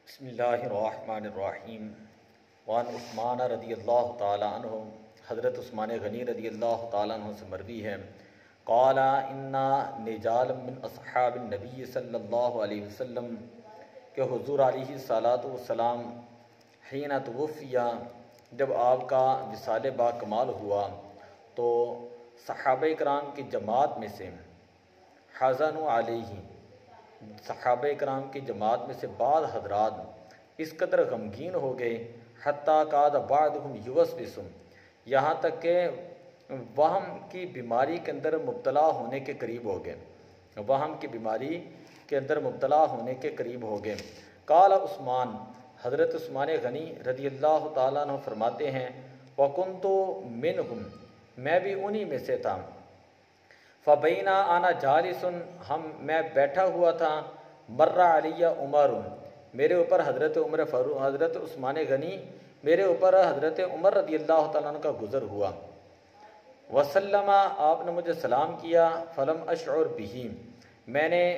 बिस्मिल्लाहिर्रहमानिर्रहीम। वान उस्मान रदियल्लाहु ताला अन्हु, हज़रत उस्मान गनी रदियल्लाहु ताला अन्हु से मरवी है, क़ाला इन्ना निजाल मिन अस्हाबिन नबी सल्लल्लाहु अलैहि वसल्लम, के हुज़ूर अलैहि सलातु वस्सलामहीना तुवफ़िया, जब आपका विसाल बाकमाल हुआ तो सहाबा कराम की जमात में से हज़नु अलैहि, सहाबा कराम की जमात में से बाद हजरात इस कदर गमगीन हो गए, हत्ता काद बादहुम युवस्विसुम, यहाँ तक के वहम की बीमारी के अंदर मुब्तला होने के करीब हो गए, वहम की बीमारी के अंदर मुब्तला होने के करीब हो गए। काला उस्मान, हज़रत उस्मान गनी रदियल्लाहु ताला अन्हु फरमाते हैं, वकुन्तु मिनहुम, मैं भी उन्हीं में से था। फ़बैना आना जालिसुन, मैं बैठा हुआ था, मर्रा अलिया उमर, मेरे ऊपर हज़रत उमर फ़ारूक, हज़रत उस्मान गनी मेरे ऊपर हज़रत उमर रदियल्लाहु ताला अन्हु का गुज़र हुआ। वसल्लमा, आपने मुझे सलाम किया। फ़लम अशउर बिही,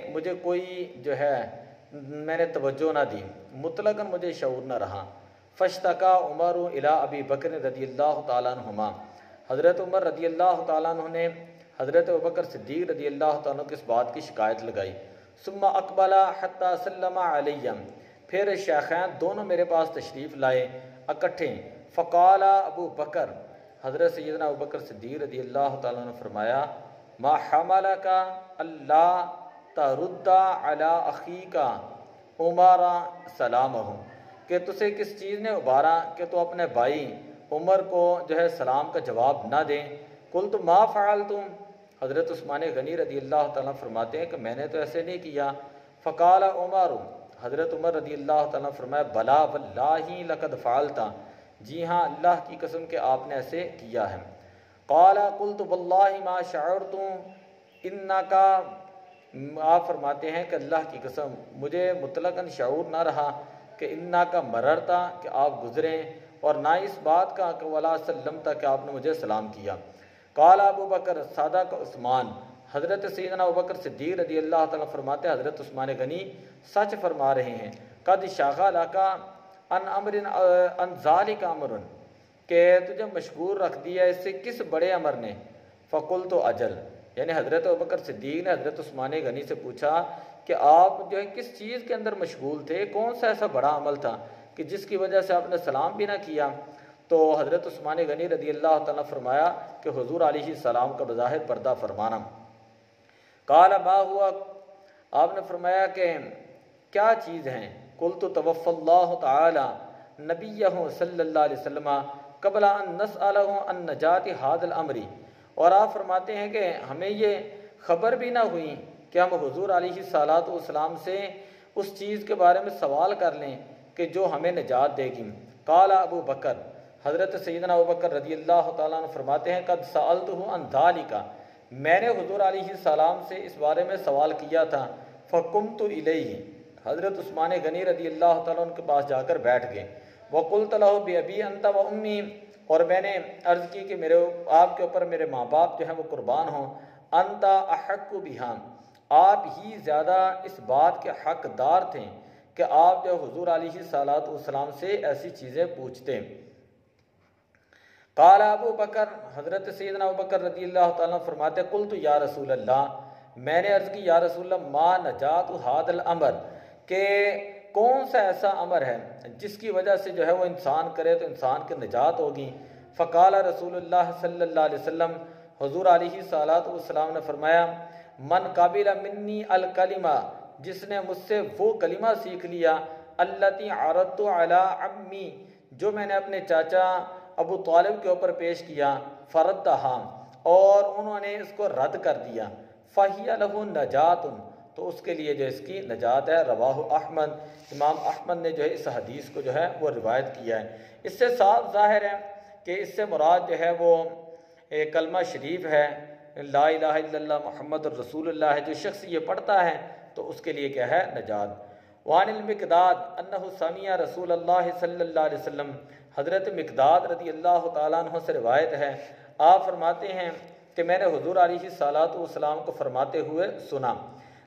मुझे कोई जो है मैंने तवज्जो ना दी, मुतलकन मुझे शऊर न रहा। फ़श्तका उमर इला अबी बकर रदियल्लाहु ताला अन्हुमा, हज़रत उमर रदियल्लाहु ताला अन्हु ने हज़रत अबू बकर सिद्दीक़ रदियल्लाहु ताला की इस बात की शिकायत लगाई। सुम्मा अकबला हत्ता सल्लमा अलैया, फिर शेखैन दोनों मेरे पास तशरीफ़ लाए इकट्ठे। फ़क़ाला अबू बकर, हज़रत सैयदना अबू बकर सिद्दीक़ रदियल्लाहु ताला ने फरमाया, मा हमलका अल्लाह तरुद्दा अला अख़ीका उमरा सलामहु, कि तुझे किस चीज़ ने उबारा कि तो अपने भाई उमर को जो है सलाम का जवाब ना दें। कुल तो मा फ़अल तुम, हज़रत उस्मान गनी रदियल्लाहु ताला फरमाते हैं कि मैंने तो ऐसे नहीं किया। फ़क़ाला उमर, हज़रत उमर रदियल्लाहु ताला फरमाया, बला वल्लाही लक़द फ़अल्ता, जी हाँ अल्लाह की कसम के आपने ऐसे किया है। क़ाला क़ुल्तु वल्लाही मा शअरतु इन्नका, आप फरमाते हैं कि अल्लाह की कसम मुझे मुतलकन शऊर ना रहा कि इन्ना का मररता, कि आप गुज़रें, और ना इस बात का कि वला सल्लम तक कि आपने मुझे सलाम किया। काला अबू बकर सादा का उस्मान, हज़रत सैयदना अबू बकर सिद्दीक़ रदियल्लाहु ताला फरमाते हैं, हज़रत उस्मान गनी सच फरमा रहे हैं, कद शाग़ला का अन अमरिन अन ज़ालिका अमरुन, के तुझे मशगूल रख दिया इससे किस बड़े अमर ने। फ़कुल तो अजल, यानी हज़रत अबू बकर सिद्दीक़ ने हज़रत उस्मान गनी से पूछा कि आप जो है किस चीज़ के अंदर मशगूल थे, कौन सा ऐसा बड़ा अमल था कि जिसकी वजह से आपने सलाम भी ना किया। तो हज़रत उस्मान गनी रदियल्लाहु ताला फरमाया कि हुज़ूर अलैहि सलाम का बज़ाहिर पर्दा फरमाना। काला मा हुआ, आपने फरमाया कि क्या चीज़ हैं। कुल तो तवफ़्फ़ल्लाहु ताला नबिय्यहु सल्लल्लाहु अलैहि वसल्लम क़ब्ल अन नस्अलहु अन नजाति हाज़िल अमरी, और आप फरमाते हैं कि हमें ये ख़बर भी ना हुई कि हम हुज़ूर अलैहि सलातु वस्सलाम से उस चीज़ के बारे में सवाल कर लें कि जो हमें निजात देगी। काला अबू बकर, हज़रत सैयदना अबू बकर रदियल्लाहु ताला अन्हु फरमाते हैं, कद सअल्तुहु अन ज़ालिका, मैंने हुज़ूर अलैहि सलाम से इस बारे में सवाल किया था। फ़कुमतु इलैहि, हज़रत उस्मान गनी रदियल्लाहु ताला उनके पास जाकर बैठ गए। वक़ुल्तु लहु बिअबी अंत व उम्मी, और मैंने अर्ज़ की कि मेरे आपके ऊपर मेरे माँ बाप जो हैं वो कुर्बान हों। अंता अहक्कु बिहा, आप ही ज़्यादा इस बात के हकदार थे कि आप जो हुज़ूर अलैहि सलातु वस्सलाम से ऐसी चीज़ें पूछते। काला अबू बकर, हज़रत सैयदना अबू बकर रदियल्लाहु ताला फरमाते, कुल्तु या रसूल अल्लाह, मैंने अर्ज़ की या रसूल अल्लाह, मा नजातु हादल अमर, के कौन सा ऐसा अमर है जिसकी वजह से जो है वो इंसान करे तो इंसान की निजात होगी। फ़काला रसूलुल्लाह सल्लल्लाहु अलैहि वसल्लम, हुज़ूर अलैहि सलातु वस्सलाम ने फरमाया, मन काबिला मिन्नी अल कलिमा, जिसने मुझसे वो कलिमा सीख लिया, अल्लती अरदतु अला अम्मी, जो मैंने अपने चाचा अबू तालिब के ऊपर पेश किया। फ़रद्दहा, और उन्होंने इसको रद्द कर दिया। फ़हिया लहु नजातुन, तो उसके लिए जो इसकी नजात है। रवाहु अहमद, इमाम अहमद ने जो है इस हदीस को जो है वो रिवायत किया है। इससे साफ ज़ाहिर है कि इससे मुराद जो है वो एक कलमा शरीफ है, ला इलाहा इल्लल्लाह मुहम्मदुर रसूलुल्लाह है। जो शख्स ये पढ़ता है तो उसके लिए क्या है, नजात। वानिल मिक़दाद अन्नहु समिया रसूलुल्लाह सल्लल्लाहु अलैहि वसल्लम, हज़रत मिक़दाद रदियल्लाहु ताला अन्हु से रिवायत है, आप फरमाते हैं कि मैंने हुज़ूर अलैहि सलातु वस्सलाम को फरमाते हुए सुना,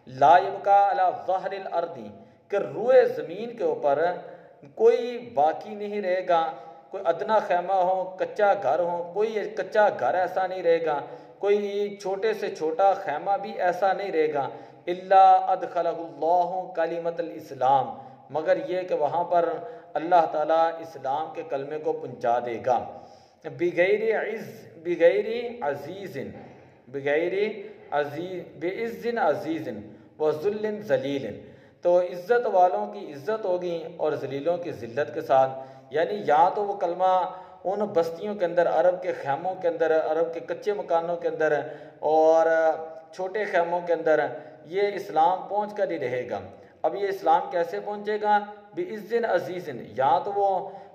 ला यबका अला ज़हरिल अर्दी, कि रुए ज़मीन के ऊपर कोई बाकी नहीं रहेगा, कोई अदना खैमा हो, कच्चा घर हो, कोई कच्चा घर ऐसा नहीं रहेगा, कोई छोटे से छोटा खैमा भी ऐसा नहीं रहेगा, इल्ला अदखलहुल्लाहु कलिमतल इस्लाम, मगर ये कि वहाँ पर अल्लाह ताला इस्लाम के कलमे को पहुँचा देगा। बिगैरी अज़ीज़िन बिगैरी बेइज़्ज़िन अज़ीज़िन व ज़ुल्लिन ज़लीलिन, तो इज़्ज़त वालों की इज़्ज़त होगी और ज़लीलों की ज़िल्लत के साथ। यानी यहाँ तो वो कलमा उन बस्तियों के अंदर, अरब के खैमों के अंदर, अरब के कच्चे मकानों के अंदर और छोटे खैमों के अंदर ये इस्लाम पहुँच कर ही रहेगा। अब ये इस्लाम कैसे पहुँचेगा? बिइज़्ज़िन अज़ीज़िन, या तो वो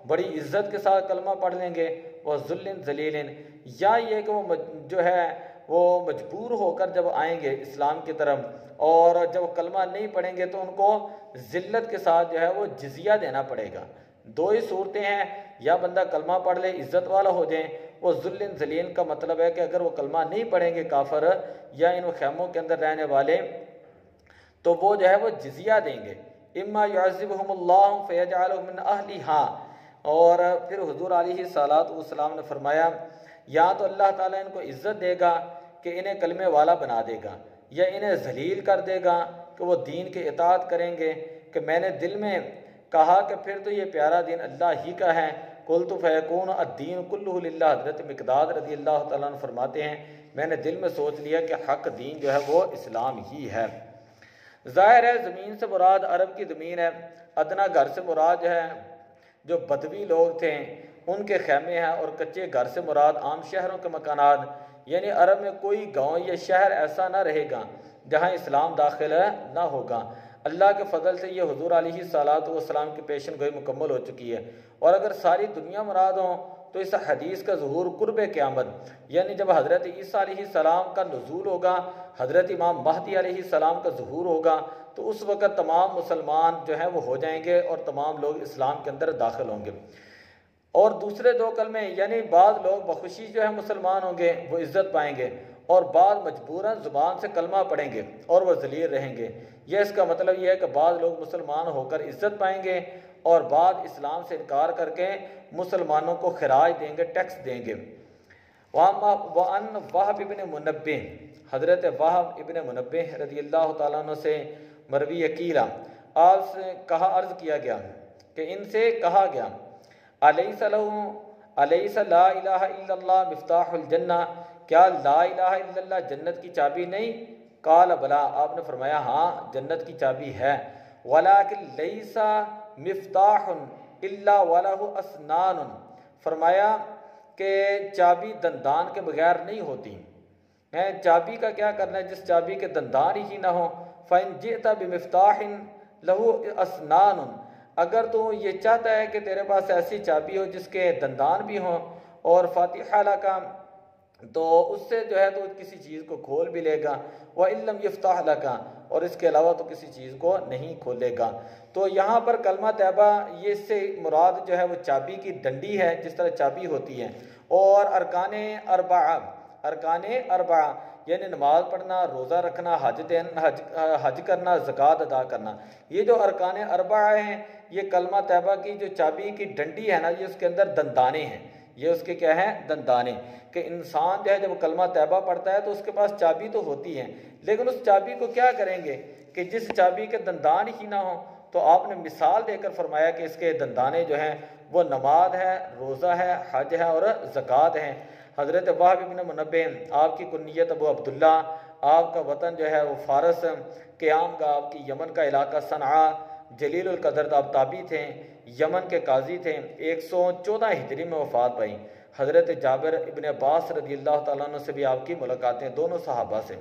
बड़ी इज़्ज़त के साथ कलमा पढ़ लेंगे, वह ज़ुल्लिन ज़लीलिन, या ये कि वो जो है वो मजबूर होकर जब आएंगे इस्लाम की तरफ और जब कलमा नहीं पढ़ेंगे तो उनको ज़िल्लत के साथ जो है वो जिजिया देना पड़ेगा। दो ही सूरतें हैं, या बंदा कलमा पढ़ ले इज़्ज़त वाला हो जाए, वो ज़ुल्लिन ज़लील का मतलब है कि अगर वो कलमा नहीं पढ़ेंगे काफिर या इन खैमों के अंदर रहने वाले, तो वो जो है वो जिजिया देंगे। इम्मा युअज़्ज़िबुहुमुल्लाहु फ़यजअलहुम मिन अहलिहा, और फिर हुज़ूर अलैहिस्सलातु वस्सलाम ने फरमाया या तो अल्लाह ताला इनको इज़्ज़त देगा कि इन्हें कलमे वाला बना देगा, या इन्हें ज़लील कर देगा कि वो दीन के इताअत करेंगे कि मैंने दिल में कहा कि फिर तो ये प्यारा दीन अल्लाह ही का है। कुल्तु फ़यकूनु अद्दीन कुल्लुहु लिल्लाह। हज़रत मिक़दाद रज़ी अल्लाह तआला अन्हु फरमाते हैं मैंने दिल में सोच लिया कि हक़ दीन जो है वो इस्लाम ही है। ज़ाहिर है ज़मीन से मुराद अरब की ज़मीन है, अदना घर से मुराद है जो बदवी लोग थे उनके खैमे हैं, और कच्चे घर से मुराद आम शहरों के मकानात। यानी अरब में कोई गांव या शहर ऐसा ना रहेगा जहां इस्लाम दाखिल ना होगा। अल्लाह के फ़ज़ल से ये हुज़ूर अलैहिस्सलातु वस्सलाम की पेशन गोई मुकम्मल हो चुकी है। और अगर सारी दुनिया मुराद हो तो इस हदीस का ज़ुहूर कुर्ब क़यामत, यानी जब हज़रत ईसा अलैहिस्सलाम का नुज़ूल होगा, हज़रत इमाम महदी अलैहिस्सलाम का ज़ुहूर होगा, तो उस वक़्त तमाम मुसलमान जो हैं वो हो जाएंगे और तमाम लोग इस्लाम के अंदर दाखिल होंगे। और दूसरे दो कलमे, यानी बाद लोग बखुशी जो है मुसलमान होंगे, वो इज़्ज़त पाएंगे, और बाद मजबूरन ज़ुबान से कलमा पढ़ेंगे और वह ज़लील रहेंगे। यह इसका मतलब यह है कि बाद लोग मुसलमान होकर इज़्ज़त पाएंगे और बाद इस्लाम से इनकार करके मुसलमानों को खराज देंगे, टैक्स देंगे। वान वहब इब्न मुनब्बिह, हज़रत वहब इब्न मुनब्बिह रज़ियल्लाहु ताला अन्हु से मरवी अकीला, आपसे कहा, अर्ज़ किया गया कि इनसे कहा गया अलैसा ला इलाहा इल्लल्लाह मिफ्ताहुल जन्ना, क्या ला इलाहा इल्लल्लाह जन्नत की चाबी नहीं? काल बला, आपने फरमाया हाँ जन्नत की चाबी है। वलाकिन लैसा मिफ्ताहुन इल्ला वलहु अस्नानुन, फरमाया कि चाबी दंदान के बगैर नहीं होती है। चाबी का क्या करना है जिस चाबी के दंदान ही ना हो। फ़इन जिअता बिमिफ्ताहिन लहु अस्नानुन, अगर तो ये चाहता है कि तेरे पास ऐसी चाबी हो जिसके दंदान भी हों और फातिहा लका, तो उससे जो है तो किसी चीज़ को खोल भी लेगा। व इल्लम यफ्ताह लका, और इसके अलावा तो किसी चीज़ को नहीं खोलेगा। तो यहाँ पर कलमा तैबा ये से मुराद जो है वो चाबी की डंडी है, जिस तरह चाबी होती है। और अरकाने अरबा यानी नमाज पढ़ना, रोज़ा रखना, हज करना, ज़कात अदा करना, ये जो अरकाने अरबा हैं, ये कलमा तैबा की जो चाबी की डंडी है ना, ये उसके अंदर दंदाने हैं। ये उसके क्या हैं? दंदाने। कि इंसान जो है जब कलमा तैबा पढ़ता है तो उसके पास चाबी तो होती है, लेकिन उस चाबी को क्या करेंगे कि जिस चाबी के दंदान ही ना हो, तो आपने मिसाल देकर फरमाया कि इसके दंदाने जो हैं वो नमाज है, रोज़ा है, हज है और ज़कात है। हज़रत वहब इब्न मुनब्बिह, आपकी कुन्नियत अबू अब्दुल्ला, आपका वतन जो है वो फ़ारस, क़याम का आपकी यमन का इलाका सनआ, जलीलुल कदर आप ताबी थे, यमन के काजी थे, 114 हिजरी में वफ़ात पाई। हज़रत जाबिर इब्न अब्बास रज़ियल्लाहु ताला अन्हु से भी आपकी मुलाकातें, दोनों सहाबा से।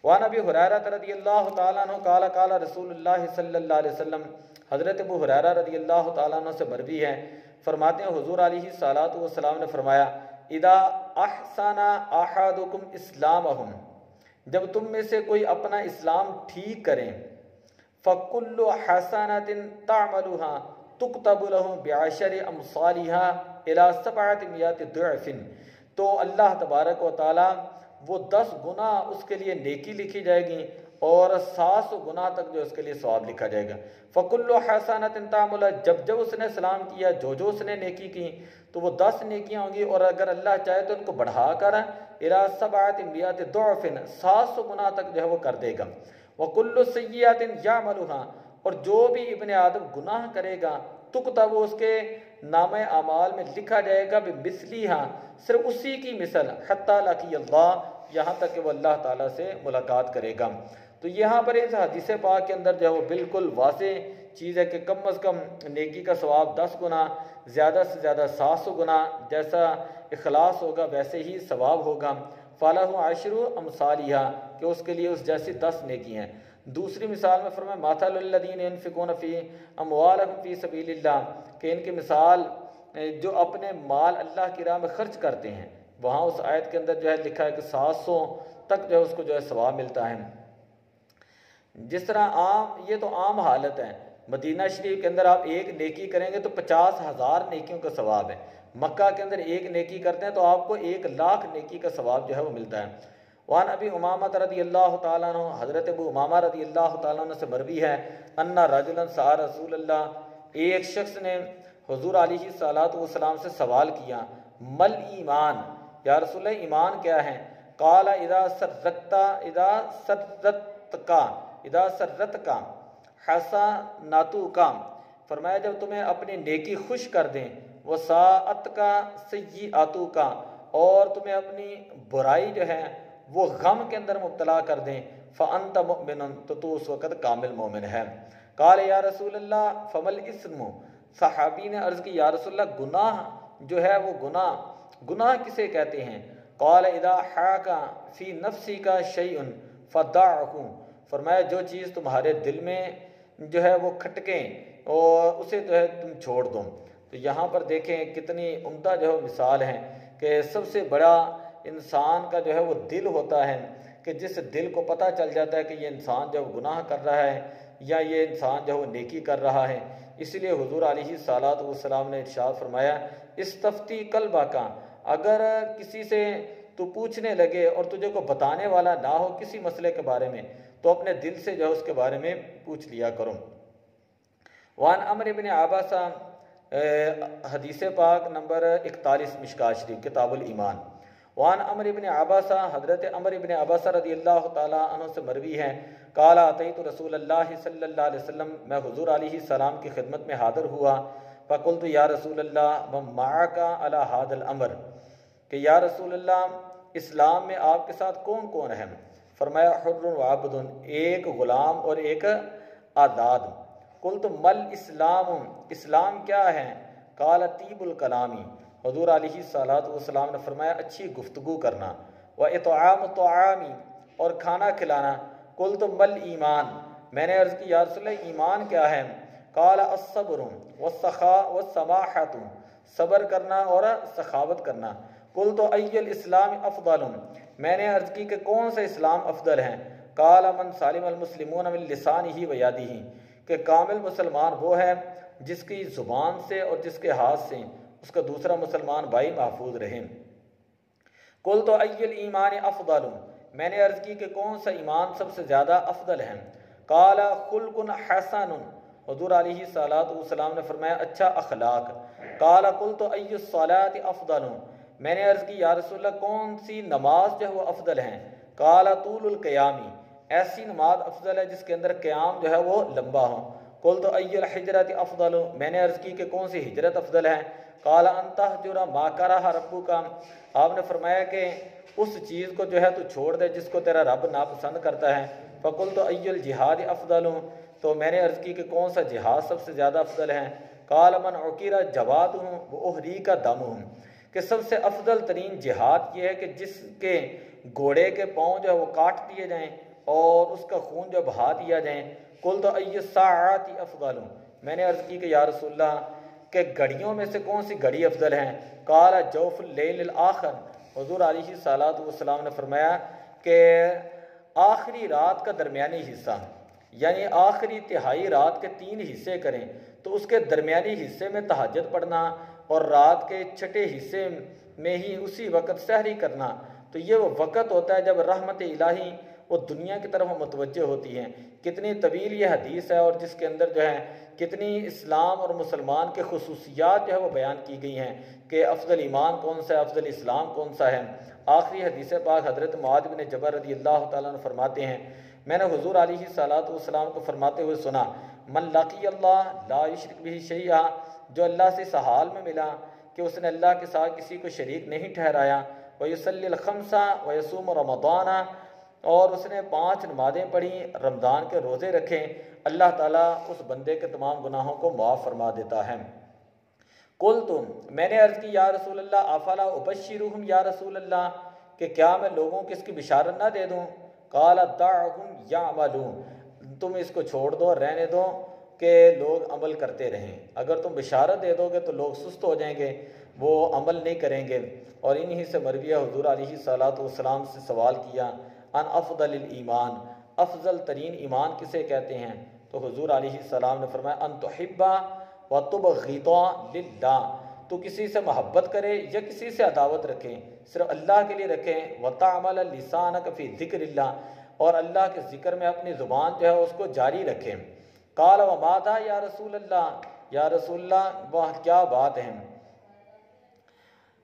व नबी हुरैरा रज़ियल्लाहु ताला अन्हु काला काला रसूलुल्लाह सल्लल्लाहु अलैहि वसल्लम, हज़रत अबू हुरैरा रज़ियल्लाहु ताला अन्हु से मरवी है, फरमाते हैं हुज़ूर अलैहिस्सलातु वस्सलाम ने फरमाया इदा अहसना अहदुकुम इस्लामहुम, जब तुम में से कोई अपना इस्लाम ठीक करें, फ़कुल्लु हसनतिन तअमलुहा तुक्तबु लहु बिअशरि अमसालिहा इला सबअति मियाति दुअफिन, तो अल्लाह तबारक व तआला वो 10 गुना उसके लिए नेकी लिखी जाएगी और 700 गुना तक जो उसके लिए सवाब लिखा जाएगा। फ़कुल्लु हसनतिन तामुल, जब जब उसने सलाम किया, जो जो उसने नेकी की, तो वो 10 नेकियां होंगी, और अगर अल्लाह चाहे तो उनको बढ़ाकर इला सबअति मिअति दुअफिन 700 गुना तक जो है वो कर देगा। वकुल्लु सय्यतिन यामलुहा, और जो भी इब्ने आदम गुनाह करेगा तुकतब वो उसके नामे अमाल में लिखा जाएगा बिमिस्लिहा, सिर्फ उसी की मिसल, हत्ता लकी अल्लाह, यहाँ तक कि वो अल्लाह ताला से मुलाकात करेगा। तो यहाँ पर इस हदीस पाक के अंदर जो है वो बिल्कुल वाज़े चीज़ है कि कम अज़ कम नेकी का सवाब 10 गुना, ज़्यादा से ज़्यादा 700 गुना, जैसा इखलास होगा वैसे ही सवाब होगा। फ़लहु अशरु अमसालिहा, कि उसके लिए उस जैसी 10 नेकी हैं। दूसरी मिसाल में फरमाया माथलुल्लज़ीना युनफ़िक़ूना फ़ी अमवालिहिम फ़ी सबीलिल्लाह, कि इनकी मिसाल जो अपने माल अल्लाह की राह में खर्च करते हैं, वहाँ उस आयत के अंदर जो है लिखा है कि 700 तक जो है उसको जो है सवाब मिलता है। जिस तरह ये तो आम हालत है, मदीना शरीफ के अंदर आप एक नेकी करेंगे तो 50,000 नेकियों का सवाब है। मक्का के अंदर एक नेकी करते हैं तो आपको 1,00,000 नेकी का सवाब जो है वो मिलता है। वान अबी उमामा रदियल्लाहु ताला अन्हु, हज़रत अबू उमामा रदियल्लाहु ताला अन्हु से मरवी है, अन्ना रजुलन सअल रसूलल्लाह, एक शख्स ने हुजूर अलैहिस्सलातु वस्सलाम से सवाल किया, मल ईमान, या रसूल ईमान क्या है? काला इदा सर्रतका हसनातुका, फरमाया जब तुम्हें अपनी नेकी खुश कर दें, वो साअत का सय्यिअतुका, और तुम्हें अपनी बुराई जो है वो गम के अंदर मुब्तला कर दें, फ़अंत मुमिनुन, तो तू उस वक़्त कामिल मोमिन है। काल या रसूलल्लाह फमल इस्मु, सहाबी ने अर्ज़ की या रसूलल्लाह गुनाह जो है वो गुनाह किसे कहते हैं? काल इदा हाका फ़ी नफ्सी का शैउन फ़दअहु, फरमाया जो चीज़ तुम्हारे दिल में जो है वो खटकें और उसे जो है तुम छोड़ दो। तो यहाँ पर देखें कितनी उम्दा जो है मिसाल है कि सबसे बड़ा इंसान का जो है वो दिल होता है, कि जिस दिल को पता चल जाता है कि ये इंसान जब गुनाह कर रहा है या ये इंसान जो है वो नेकी कर रहा है। इसलिए हुजूर अलैहिस्सलातु वस्सलाम ने इरशाद फरमाया, इस्तफ्ती कल्बा का, अगर किसी से तू पूछने लगे और तुझे को बताने वाला ना हो किसी मसले के बारे में, तो अपने दिल से जो है उसके बारे में पूछ लिया करो। वान अमर इब्न आबासा, हदीस पाक नंबर 41 मिशकात शरीफ किताबुल ईमान। वान अमर इब्न आबासा, हज़रत अमर इब्न आबासा रदियल्लाहु ताला अन्हु से मरवी है, काला अतैतु रसूलल्लाह सल्लल्लाहु अलैहि वसल्लम, मैं हुजूर अलैहिस्सलाम की खिदमत में हाजिर हुआ। फ़क़ुल्तु या रसूलल्लाह व मअका अला हादल अमर, कि या रसूलल्लाह इस्लाम में आपके साथ कौन कौन है? फरमाया हुर्रुन व अब्दुन, एक ग़ुलाम और एक आज़ाद। कुल्तु मल इस्लाम, इस्लाम क्या है? काला तीबुल कलामी, हुजूर अलैहिस्सलातु वस्सलाम ने फरमाया अच्छी गुफ्तगू करना, व इत्आम तआमी, और खाना खिलाना। कुल्तु मल ईमान, मैंने अर्ज़ की या रसूलल्लाह ईमान क्या है? काला अस्सब्रु वस्सखा वस्समाहतु, सब्र करना और सखावत करना। कुल्तु अय्युल इस्लाम अफ़दल, मैंने अर्ज़ की कि कौन सा इस्लाम अफदल है? काला मन सालिम अल मुस्लिमून मिन लिसानिही व यदिही, कि कामिल मुसलमान वो है जिसकी ज़ुबान से और जिसके हाथ से उसका दूसरा मुसलमान भाई महफूज रहे। कुल तो अय्युल ईमान अफदल, मैंने अर्ज़ की कि कौन सा ईमान सबसे ज़्यादा अफदल है? काला खुल्कुन हसनुन, हुज़ूर अलैहिस्सलातु वस्सलाम ने फरमाया अच्छा अखलाक। काला कुल तो अय्युस सलाति अफदल, मैंने अर्ज़ की या रसूलल्लाह कौन सी नमाज जो है वो अफदल है? काला तूलुल क़यामी, ऐसी नमाज अफजल है जिसके अंदर क़याम जो है वो लंबा हो। कुल तो अय्युल हिजरत अफदल, मैंने अर्ज़ की कि कौन सी हिजरत अफदल है? काला अंतहजुरा मा करहा रब्बुका, आपने फरमाया कि उस चीज़ को जो है तू छोड़ दे जिसको तेरा रब नापसंद करता है। फ़कुल तो अय्युल जिहाद अफदल, तो मैंने अर्ज़ की कि कौन सा जिहाद सबसे ज़्यादा अफदल है? काला मन उकीरा जवाद हूँ वो ओहरी का दम हूँ, कि सबसे अफजल तरीन जिहाद ये है कि जिसके घोड़े के पाँव जो है वो काट दिए जाएँ और उसका खून जो बहा दिया जाए। कुल तो अय्युस्साअति अफदल, मैंने अर्ज़ की कि या रसूलल्लाह के घड़ियों में से कौन सी घड़ी अफजल है? काला जौफुल लैलिल आखिर, हुज़ूर अलैहिस्सलातु वस्सलाम ने फरमाया कि आखिरी रात का दरमियानी हिस्सा, यानी आखिरी तिहाई रात के 3 हिस्से करें तो उसके दरमियानी हिस्से में तहज्जुद पढ़ना और रात के छठे हिस्से में ही उसी वक़्त सहरी करना, तो ये वो वक़्त होता है जब रहमत इलाही वो दुनिया की तरफ मुतवज्जह होती हैं। कितनी तवील ये हदीस है और जिसके अंदर जो है कितनी इस्लाम और मुसलमान के खुसूसियात जो है वो बयान की गई हैं कि अफजल ईमान कौन सा है, अफजल इस्लाम कौन सा है। आखिरी हदीस पाक हज़रत मुआज़ बिन जबल रज़ी अल्लाह तआला अन्हु फरमाते हैं, मैंने हुज़ूर अलैहिस्सलातु वस्सलाम को फरमाते हुए सुना, मन लाक़ी अल्लाह ला युशरिक बिही शैआ, जो अल्लाह से इस हाल में मिला कि उसने अल्लाह के साथ किसी को शरीक नहीं ठहराया, व युसल्लिल खम्सा व यसूम रमज़ाना, और उसने 5 नमाज़ें पढ़ी, रमज़ान के रोज़े रखे, अल्लाह ताला उस बंदे के तमाम गुनाहों को माफ़ फरमा देता है। कुल तुम, मैंने अर्ज़ की या रसूल अल्लाह अफ़ला उबश्शिरुहुम या रसूल अल्लाह, कि क्या मैं लोगों को इसकी बिशारत ना दे दूँ। क़ाल दअहुम यअमलून, तुम इसको छोड़ दो, रहने दो कि लोग अमल करते रहें। अगर तुम बिशारत दे दोगे तो लोग सुस्त हो जाएंगे, वो अमल नहीं करेंगे। और इन्हीं से मरविया हुज़ूर अलैहिस्सलातु वस्सलाम से सवाल किया, अन अफ़दलिल ईमान, अफजल तरीन ईमान किसे कहते हैं। तो हुज़ूर अलैहिस्सलाम ने फरमाया, अन तुहिब्बा व तुबग़िता लिल्लाह, तो किसी से मोहब्बत करे या किसी से अदावत रखें, सिर्फ अल्लाह के लिए रखें। व तअमल लिसानक फ़ी ज़िक्रिल्लाह, और अल्लाह के ज़िक्र में अपनी ज़ुबान जो है उसको जारी रखें। क़ाल व माज़ा या रसूल अल्लाह, या रसूल अल्लाह वह क्या बात है,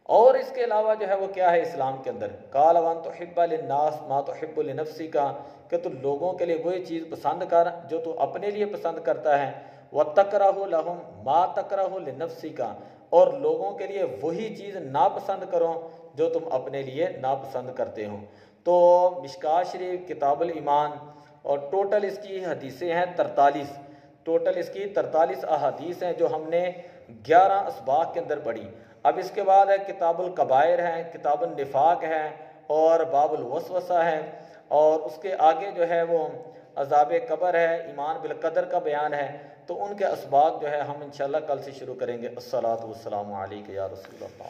और इसके अलावा जो है वो क्या है इस्लाम के अंदर। क़ाल व अन तुहिब्बा लिन्नास मा तुहिब्बु लिनफ्सिका, कि तू लोगों के लिए वही चीज़ पसंद कर जो तू अपने लिए पसंद करता है। व तकरहु लहुम मा तकरहु लिनफ्सिका, और लोगों के लिए वही चीज़ नापसंद करो जो तुम अपने लिए नापसंद करते हो। तो मिशकात शरीफ, किताबुल ईमान, और टोटल इसकी हदीसें हैं 43। टोटल इसकी 43 अहादीस हैं जो हमने 11 असबाक के अंदर पढ़ी। अब इसके बाद है किताबुल कबायर है, किताबुल निफाक है, और बाबुल वसवसा है, और उसके आगे जो है वो अज़ाब कब्र है, ईमान बिल कदर का बयान है। तो उनके असबाक जो है हम इंशाअल्लाह कल से शुरू करेंगे। अस्सलातु वस्सलामु अलैका या रसूल अल्लाह।